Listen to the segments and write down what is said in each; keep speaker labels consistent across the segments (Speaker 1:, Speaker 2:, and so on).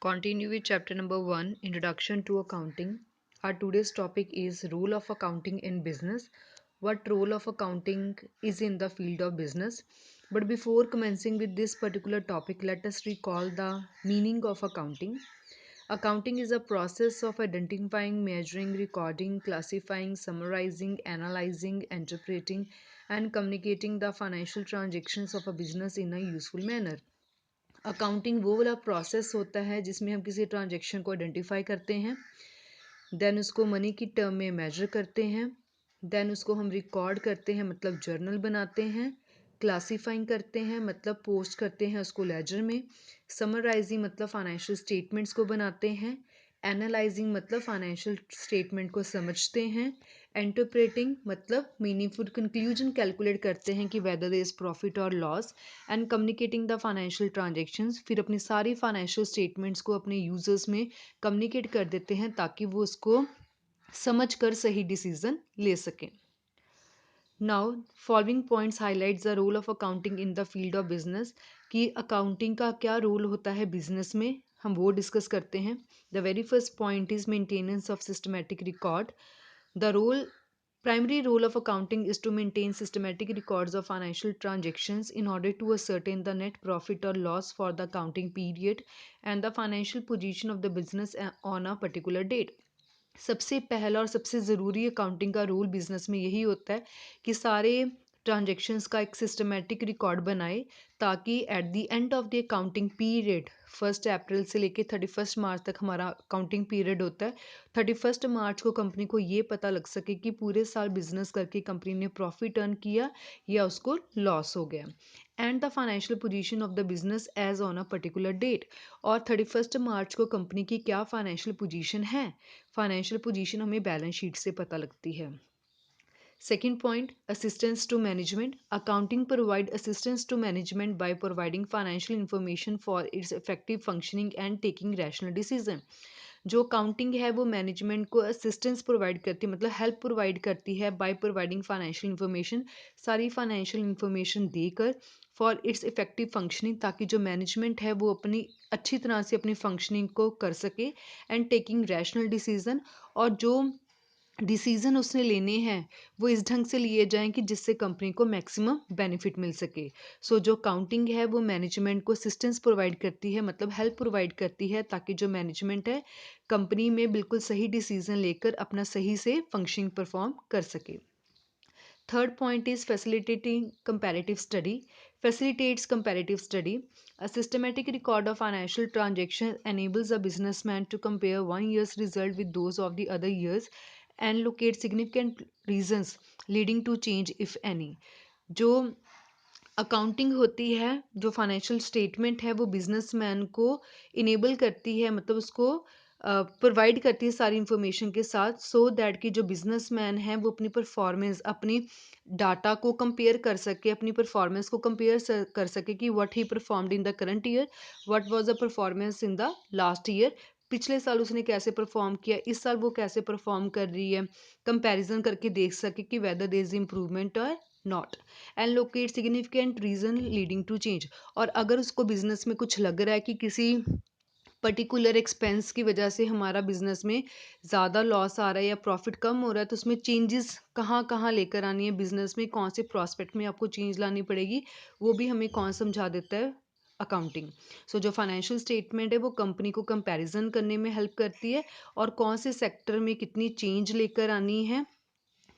Speaker 1: Continue with chapter number 1, Introduction to Accounting. Our today's topic is Role of Accounting in Business. What role of accounting is in the field of business? But before commencing with this particular topic, let us recall the meaning of accounting. Accounting is a process of identifying, measuring, recording, classifying, summarizing, analyzing, interpreting, and communicating the financial transactions of a business in a useful manner. Accounting वो वाला process होता है जिसमें हम किसी transaction को identify करते हैं, देन उसको मनी की टर्म में मेजर करते हैं, देन उसको हम रिकॉर्ड करते हैं मतलब जर्नल बनाते हैं, क्लासीफाइंग करते हैं मतलब पोस्ट करते हैं उसको लेजर में, समराइजिंग मतलब फाइनेंशियल स्टेटमेंट्स को बनाते हैं, एनालाइजिंग मतलब फाइनेंशियल स्टेटमेंट को समझते हैं, इंटरप्रेटिंग मतलब मीनिंगफुल कंक्लूजन कैलकुलेट करते हैं कि वेदर देयर इज प्रॉफिट और loss, and communicating the financial transactions. फिर अपनी सारी फाइनेंशियल स्टेटमेंट्स को अपने यूजर्स में कम्युनिकेट कर देते हैं ताकि वो उसको समझ कर सही डिसीजन ले सकें। Now following points highlights the role of accounting in the field of business, कि अकाउंटिंग का क्या रोल होता है बिजनेस में, हम वो डिस्कस करते हैं। The very first point is maintenance of systematic record. The role Primary role of accounting is to maintain systematic records of financial transactions in order to ascertain the net profit or loss for the accounting period and the financial position of the business on a particular date. सबसे पहला और सबसे ज़रूरी accounting का rule business में यही होता है कि सारे ट्रांजेक्शन्स का एक सिस्टमेटिक रिकॉर्ड बनाए ताकि at the end of the accounting period 1 अप्रैल से लेके 31 मार्च तक हमारा अकाउंटिंग पीरियड होता है। 31 मार्च को कंपनी को ये पता लग सके कि पूरे साल बिजनेस करके कंपनी ने प्रॉफिट अर्न किया या उसको लॉस हो गया, and the financial position of the business as on a particular date. और 31 मार्च को कंपनी की क्या फाइनेंशियल पोजीशन है, फाइनेंशियल पोजीशन हमें बैलेंस शीट से पता लगती है। Second point, assistance to management. Accounting provide assistance to management by providing financial information for its effective functioning and taking rational decision. जो अकाउंटिंग है वो मैनेजमेंट को असिस्टेंस प्रोवाइड करती है, मतलब हेल्प प्रोवाइड करती है बाय प्रोवाइडिंग फाइनेंशियल इन्फॉर्मेशन, सारी फाइनेंशियल इन्फॉर्मेशन देकर फॉर इट्स इफेक्टिव फंक्शनिंग, ताकि जो मैनेजमेंट है वो अपनी अच्छी तरह से अपनी फंक्शनिंग को कर सके, एंड टेकिंग रैशनल डिसीजन, और जो डिसीजन उसने लेने हैं वो इस ढंग से लिए जाएं कि जिससे कंपनी को मैक्सिमम बेनिफिट मिल सके। सो जो काउंटिंग है वो मैनेजमेंट को असिस्टेंस प्रोवाइड करती है, मतलब हेल्प प्रोवाइड करती है ताकि जो मैनेजमेंट है कंपनी में बिल्कुल सही डिसीजन लेकर अपना सही से फंक्शनिंग परफॉर्म कर सके। Third point is facilitating comparative study. Facilitates comparative study. A systematic record of financial transactions enables a businessman to compare one year's result with those of the other years and locate significant reasons leading to change if any. जो accounting होती है, जो financial statement है वो businessman को enable करती है, मतलब उसको प्रोवाइड करती है सारी इंफॉर्मेशन के साथ, सो दैट कि जो बिजनेसमैन है वो अपनी परफॉर्मेंस, अपनी डाटा को कंपेयर कर सके, अपनी परफॉर्मेंस को कंपेयर कर सके कि what he performed in the current year, what was the performance in the last year. पिछले साल उसने कैसे परफॉर्म किया, इस साल वो कैसे परफॉर्म कर रही है, कंपैरिजन करके देख सके कि वेदर देयर इज इम्प्रूवमेंट और not, and locate significant reason leading to change. और अगर उसको बिजनेस में कुछ लग रहा है कि किसी पर्टिकुलर एक्सपेंस की वजह से हमारा बिजनेस में ज़्यादा लॉस आ रहा है या प्रॉफिट कम हो रहा है, तो उसमें चेंजेस कहाँ कहाँ लेकर आनी है बिजनेस में, कौन से प्रॉस्पेक्ट में आपको चेंज लानी पड़ेगी, वो भी हमें कौन समझा देता है, अकाउंटिंग। सो जो फाइनेंशियल स्टेटमेंट है वो कंपनी को कंपैरिजन करने में हेल्प करती है और कौन से सेक्टर में कितनी चेंज लेकर आनी है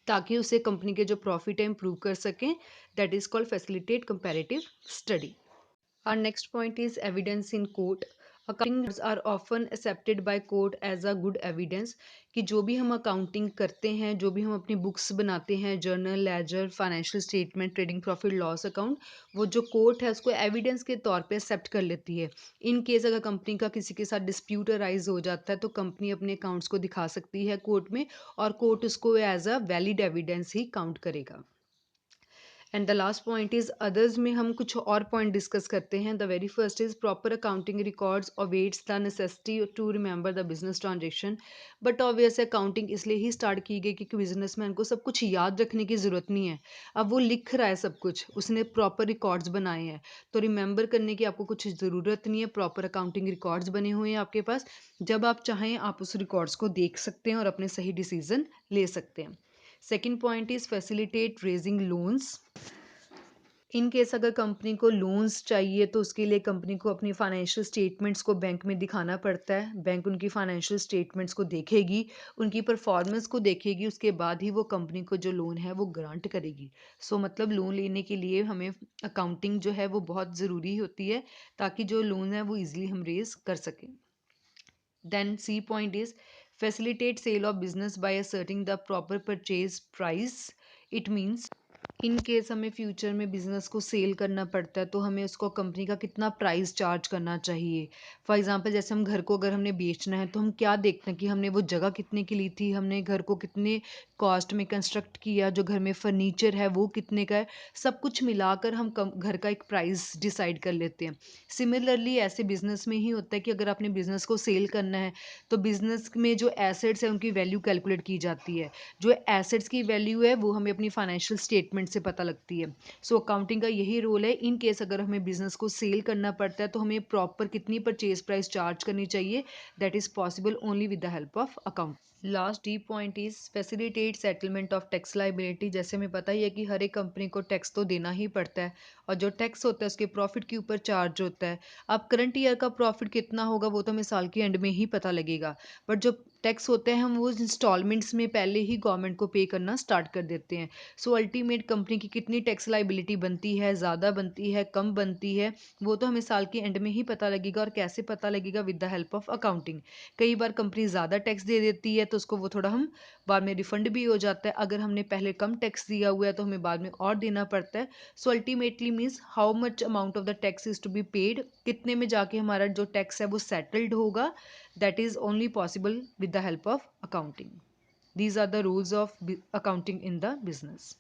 Speaker 1: ताकि उसे कंपनी के जो प्रॉफिट है इम्प्रूव कर सकें। That is called facilitate comparative study. Our next point is evidence in court. Accounting are often accepted by court as a good evidence, कि जो भी हम अकाउंटिंग करते हैं, जो भी हम अपनी बुक्स बनाते हैं, journal, ledger, financial statement, trading profit loss account, वो जो कोर्ट है उसको एविडेंस के तौर पे एक्सेप्ट कर लेती है। इन केस अगर कंपनी का किसी के साथ डिस्प्यूट अराइज हो जाता है तो कंपनी अपने अकाउंट्स को दिखा सकती है कोर्ट में, और कोर्ट उसको एज अ वैलिड एविडेंस ही काउंट करेगा। And the last point is others में हम कुछ और पॉइंट डिस्कस करते हैं। The very first is proper accounting records awaits the necessity to remember the business transaction. But obvious accounting इसलिए ही स्टार्ट की गई क्योंकि बिजनेसमैन को सब कुछ याद रखने की ज़रूरत नहीं है। अब वो लिख रहा है सब कुछ, उसने प्रॉपर रिकॉर्ड्स बनाए हैं, तो रिमेंबर करने की आपको कुछ ज़रूरत नहीं है। प्रॉपर अकाउंटिंग रिकॉर्ड्स बने हुए हैं आपके पास, जब आप चाहें आप उस रिकॉर्ड्स को देख सकते हैं और अपने सही डिसीजन ले सकते हैं। Second point is facilitate raising loans. In case अगर कंपनी को लोन्स चाहिए तो उसके लिए कंपनी को अपनी फाइनेंशियल स्टेटमेंट्स को बैंक में दिखाना पड़ता है। बैंक उनकी फाइनेंशियल स्टेटमेंट्स को देखेगी, उनकी परफॉर्मेंस को देखेगी, उसके बाद ही वो कंपनी को जो लोन है वो ग्रांट करेगी। सो मतलब लोन लेने के लिए हमें अकाउंटिंग जो है वो बहुत ज़रूरी होती है, ताकि जो लोन है वो ईजिली हम रेज कर सकें। Then C point is facilitate sale of business by asserting the proper purchase price. It means in case हमें फ्यूचर में बिजनेस को सेल करना पड़ता है तो हमें उसको कंपनी का कितना प्राइस चार्ज करना चाहिए। फॉर एग्जांपल जैसे हम घर को अगर हमने बेचना है तो हम क्या देखते हैं कि हमने वो जगह कितने की ली थी, हमने घर को कितने कॉस्ट में कंस्ट्रक्ट किया, जो घर में फर्नीचर है वो कितने का है, सब कुछ मिलाकर हम घर का एक प्राइस डिसाइड कर लेते हैं। सिमिलरली ऐसे बिजनेस में ही होता है कि अगर आपने बिजनेस को सेल करना है तो बिजनेस में जो एसेट्स है उनकी वैल्यू कैलकुलेट की जाती है। जो एसेट्स की वैल्यू है वो हमें अपनी फाइनेंशियल स्टेटमेंट से पता लगती है। सो अकाउंटिंग का यही रोल है। इन केस अगर हमें बिजनेस को सेल करना पड़ता है तो हमें प्रॉपर कितनी परचेज प्राइस चार्ज करनी चाहिए, that is possible only with the help of account. Last D point is facilitate settlement of tax liability. जैसे हमें पता ही है कि हर एक कंपनी को टैक्स तो देना ही पड़ता है, और जो टैक्स होता है उसके प्रॉफिट के ऊपर चार्ज होता है। अब करंट ईयर का प्रॉफिट कितना होगा वो तो हमें साल के एंड में ही पता लगेगा, बट जो टैक्स होते हैं हम वो इंस्टॉलमेंट्स में पहले ही गवर्नमेंट को पे करना स्टार्ट कर देते हैं। सो अल्टीमेट कंपनी की कितनी टैक्स लाइबिलिटी बनती है, ज़्यादा बनती है, कम बनती है, वो तो हमें साल के एंड में ही पता लगेगा। और कैसे पता लगेगा? With the help of accounting. कई बार कंपनी ज़्यादा टैक्स दे देती है तो उसको वो थोड़ा हम बाद में रिफंड भी हो जाता है। अगर हमने पहले कम टैक्स दिया हुआ है तो हमें बाद में और देना पड़ता है। So ultimately means how much amount of the tax is to be paid, कितने में जाके हमारा जो टैक्स है वो सेटल्ड होगा, that is only possible with the help of accounting. These are the rules of accounting in the business.